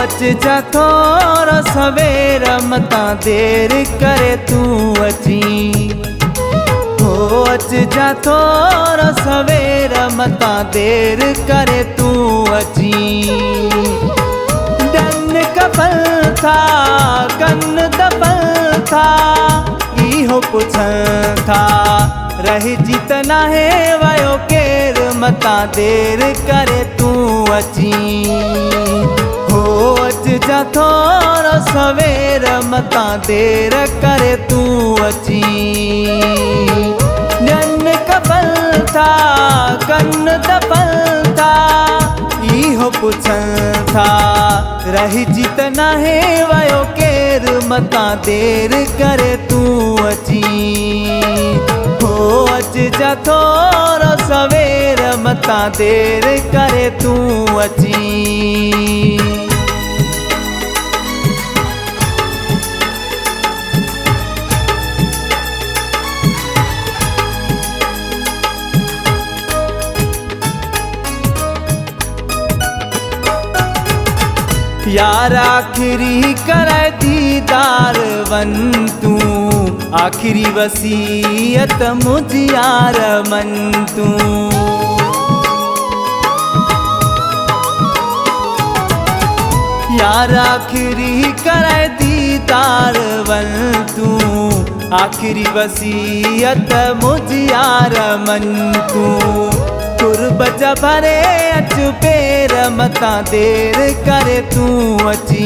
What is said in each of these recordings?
अच जा थोरो सवेर मता देर करे तू अची। अच जा थोरो सवेर मता देर करे तू अची। डन कफल था कन दफल था इहो पुछन था रही जीत नाहे वयो केर मता देर करे तू अची। अच जा थोरो सवेर मता देर करे तू अची। डन कफल था कन दफल था इहो पुछन था रही जीत नाहे वयो केर मता देर करे तू अची। अच जा थोरो सवेर मता देर करे तू अची। यार आखिरी करे दीदार वन तू आखिरी वसीयत मुझ यार मन तू। यार आखिरी करे दीदार वन तू आखिरी वसीयत मुझ यार मन तू। कुर्ब जा भरे अच पेर मता देर करे तू अची।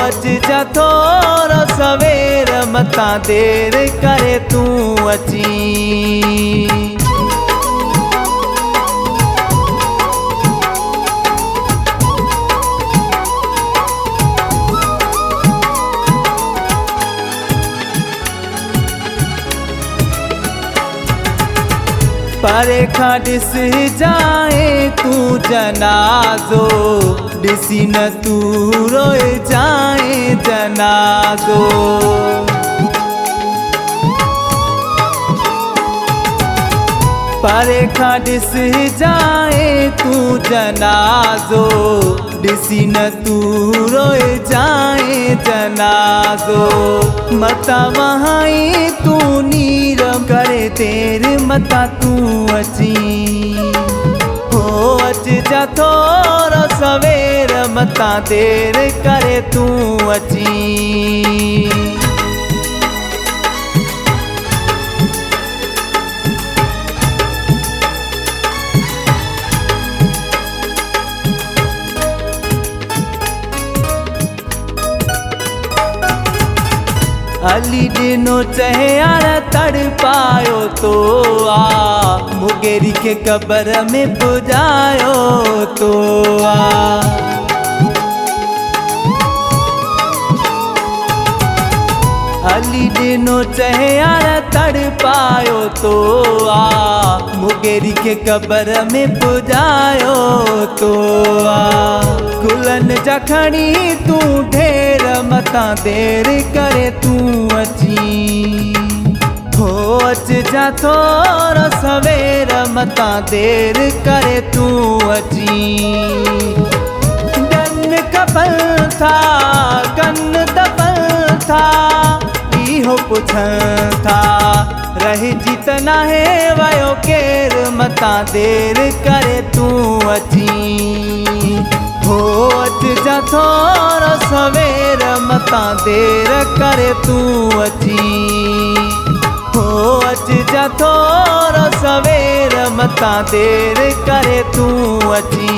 अच जा थोरो सवेर मता देर करे तू अची। परे खां ॾिस जाए तू जनाज़ो ॾिसी न तू रोए जाए जनाज़ो। परे खां ॾिस जाए तू जनाज़ो ॾिसी न तू रोए जाए जनाज़ो। मता वहाई तू नीर करे देर मता तू अची। अच जा थोरो सवेर मता देर करे तू अची। अली दिनो चहे यार तड़ पायो तो आ मुगेरी के कबर में पुजायो तो आ। अली दिनो चहे यार तड़ पायो तो आ मुगेरी के कबर में पुजायो तो आ। गुलन जा खणी तू ढेर मता देर करे तू अची। अच जा थोरो सवेर मता देर करे तू अची। डन कफल था कन दफल था इहो पुछन था रही जीत नाहे वयो केर मता देर करे तू अची। अच जा थोरो सवेर मता देर करे तू अची। अच जा थोरो सवेर मता देर करे तू अची।